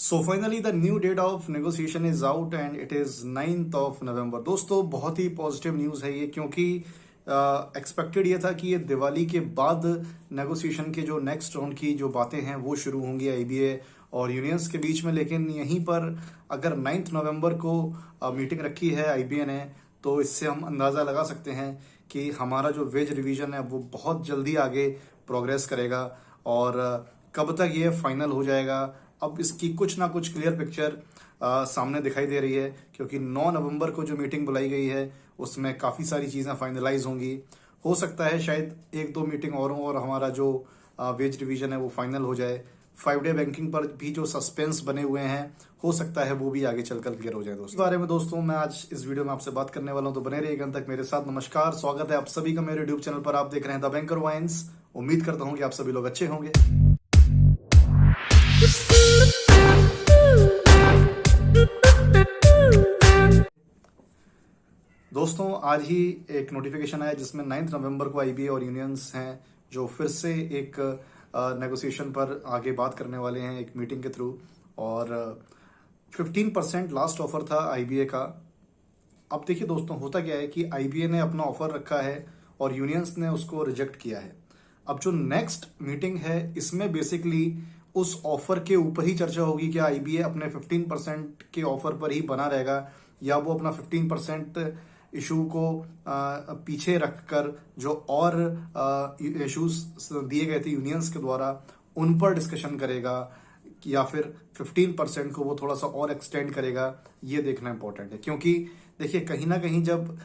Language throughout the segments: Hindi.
So finally the new date of negotiation is out and it is 9th of November. दोस्तों बहुत ही पॉजिटिव न्यूज़ है ये, क्योंकि एक्सपेक्टेड ये था कि ये दिवाली के बाद नेगोशिएशन के जो नेक्स्ट राउंड की जो बातें हैं वो शुरू होंगी आईबीए और यूनियंस के बीच में। लेकिन यहीं पर अगर 9th नवंबर को मीटिंग रखी है आईबीए ने, तो इससे हम अंदाज़ा लगा सकते हैं कि हमारा जो वेज रिवीजन है वो बहुत जल्दी आगे प्रोग्रेस करेगा। और कब तक ये फाइनल हो जाएगा, अब इसकी कुछ ना कुछ क्लियर पिक्चर सामने दिखाई दे रही है, क्योंकि 9 नवंबर को जो मीटिंग बुलाई गई है उसमें काफ़ी सारी चीज़ें फाइनलाइज होंगी। हो सकता है शायद 1-2 मीटिंग और हों और हमारा जो वेज डिवीजन है वो फाइनल हो जाए। 5 डे बैंकिंग पर भी जो सस्पेंस बने हुए हैं, हो सकता है वो भी आगे चलकर क्लियर हो जाए। दोस्तों इस बारे में दोस्तों मैं आज इस वीडियो में आपसे बात करने वाला हूं, तो बने रहिएगा अंत तक मेरे साथ। नमस्कार, स्वागत है आप सभी का मेरे यूट्यूब चैनल पर। आप देख रहे हैं द बैंकर वाइन्स। उम्मीद करता हूं कि आप सभी लोग अच्छे होंगे। दोस्तों आज ही एक नोटिफिकेशन आया जिसमें 9th नवंबर को आईबीए और यूनियंस हैं जो फिर से एक नेगोशिएशन पर आगे बात करने वाले हैं एक मीटिंग के थ्रू। और 15% लास्ट ऑफर था आईबीए का। अब देखिए दोस्तों, होता क्या है कि आईबीए ने अपना ऑफर रखा है और यूनियंस ने उसको रिजेक्ट किया है। अब जो नेक्स्ट मीटिंग है इसमें बेसिकली उस ऑफर के ऊपर ही चर्चा होगी कि आईबीए अपने 15% के ऑफर पर ही बना रहेगा या वो अपना 15% इशू को पीछे रखकर जो और इश्यूज दिए गए थे यूनियंस के द्वारा उन पर डिस्कशन करेगा, या फिर 15% को वो थोड़ा सा और एक्सटेंड करेगा। ये देखना इंपॉर्टेंट है, क्योंकि देखिए कहीं ना कहीं जब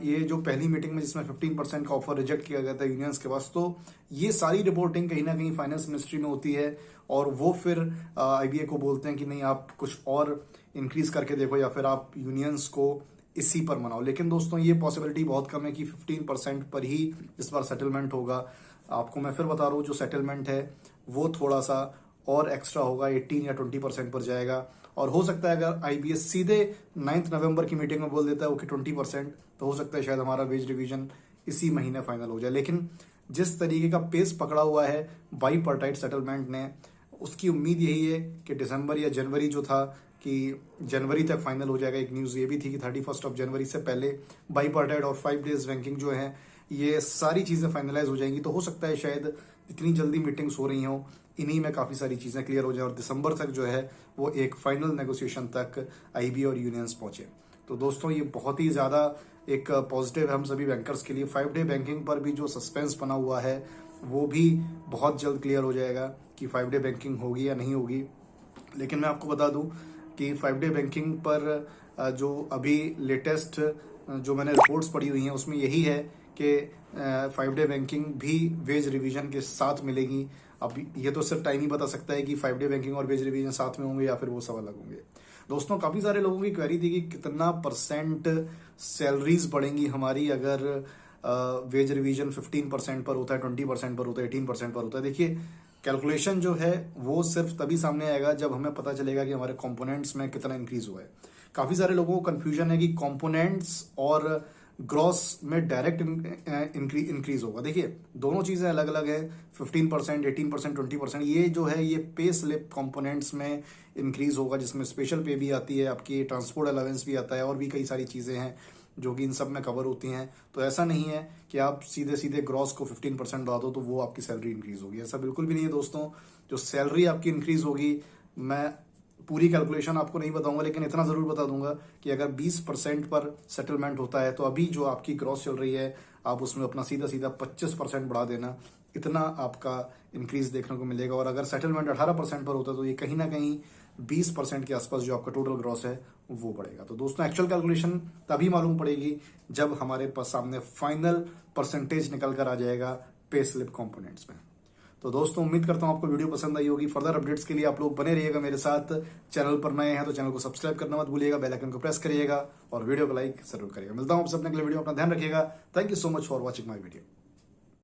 ये जो पहली मीटिंग में जिसमें 15% का ऑफर रिजेक्ट किया गया था यूनियंस के पास, तो ये सारी रिपोर्टिंग कहीं ना कहीं फाइनेंस मिनिस्ट्री में होती है और वो फिर आईबीए को बोलते हैं कि नहीं, आप कुछ और इंक्रीज करके देखो या फिर आप यूनियंस को इसी पर मनाओ। लेकिन दोस्तों ये पॉसिबिलिटी बहुत कम है कि 15% पर ही इस बार सेटलमेंट होगा। आपको मैं फिर बता रहा हूँ, जो सेटलमेंट है वो थोड़ा सा और एक्स्ट्रा होगा, 18 या 20% पर जाएगा। और हो सकता है अगर आईबीएस सीधे 9th नवंबर की मीटिंग में बोल देता है ओके 20%, तो हो सकता है शायद हमारा वेज रिवीजन इसी महीने फाइनल हो जाए। लेकिन जिस तरीके का पेस पकड़ा हुआ है बाईपार्टाइट सेटलमेंट ने, उसकी उम्मीद यही है कि दिसंबर या जनवरी जो था कि जनवरी तक फाइनल हो जाएगा। एक न्यूज़ ये भी थी कि 31 जनवरी से पहले बाईपार्टाइट और 5 डेज बैंकिंग जो है ये सारी चीज़ें फाइनलाइज हो जाएंगी। तो हो सकता है शायद इतनी जल्दी मीटिंग्स हो रही हों, इन्हीं में काफ़ी सारी चीज़ें क्लियर हो जाए और दिसंबर तक जो है वो एक फाइनल नेगोशिएशन तक आईबी और यूनियंस पहुंचे। तो दोस्तों ये बहुत ही ज़्यादा एक पॉजिटिव है हम सभी बैंकर्स के लिए। 5 डे बैंकिंग पर भी जो सस्पेंस बना हुआ है वो भी बहुत जल्द क्लियर हो जाएगा कि 5 डे बैंकिंग होगी या नहीं होगी। लेकिन मैं आपको बता दूं कि 5 डे बैंकिंग पर जो अभी लेटेस्ट जो मैंने रिपोर्ट्स पढ़ी हुई हैं उसमें यही है कि 5 डे बैंकिंग भी वेज रिवीजन के साथ मिलेगी। अब ये तो सिर्फ टाइम ही बता सकता है कि 5 डे बैंकिंग और वेज रिवीजन साथ में होंगे या फिर वो सब अलग होंगे। दोस्तों काफ़ी सारे लोगों की क्वेरी थी कि कितना परसेंट सैलरीज बढ़ेंगी हमारी अगर वेज रिवीजन 15% पर होता है, 20% पर होता है, 18% पर होता है। देखिए कैलकुलेशन जो है वो सिर्फ तभी सामने आएगा जब हमें पता चलेगा कि हमारे कंपोनेंट्स में कितना इंक्रीज हुआ है। काफ़ी सारे लोगों को कंफ्यूजन है कि कंपोनेंट्स और ग्रॉस में डायरेक्ट इंक्रीज होगा। देखिए दोनों चीज़ें अलग अलग है। 15%, 18%, 20% ये जो है ये पे स्लिप कंपोनेंट्स में इंक्रीज होगा, जिसमें स्पेशल पे भी आती है, आपकी ट्रांसपोर्ट अलावेंस भी आता है और भी कई सारी चीज़ें हैं जो कि इन सब में कवर होती हैं। तो ऐसा नहीं है कि आप सीधे सीधे ग्रॉस को 15% बढ़ा दो तो वो आपकी सैलरी इंक्रीज होगी, ऐसा बिल्कुल भी नहीं है दोस्तों। जो सैलरी आपकी इंक्रीज होगी, मैं पूरी कैलकुलेशन आपको नहीं बताऊंगा, लेकिन इतना ज़रूर बता दूंगा कि अगर 20% पर सेटलमेंट होता है तो अभी जो आपकी ग्रॉस चल रही है आप उसमें अपना सीधा सीधा 25% बढ़ा देना, इतना आपका इंक्रीज देखने को मिलेगा। और अगर सेटलमेंट 18% पर होता है तो ये कहीं ना कहीं 20% के आसपास जो आपका टोटल ग्रॉस है वो बढ़ेगा। तो दोस्तों एक्चुअल कैलकुलेशन तभी मालूम पड़ेगी जब हमारे पास सामने फाइनल परसेंटेज निकल कर आ जाएगा पे स्लिप कंपोनेंट्स में। तो दोस्तों उम्मीद करता हूं आपको वीडियो पसंद आई होगी। फर्दर अपडेट्स के लिए आप लोग बने रहिएगा मेरे साथ। चैनल पर नए हैं तो चैनल को सब्सक्राइब करना मत भूलिएगा, बेल आइकन को प्रेस करिएगा और वीडियो को लाइक जरूर करिएगा। मिलता हूं आपसे अपने अगले वीडियो, अपना ध्यान रखिएगा। Thank you so much for watching my video.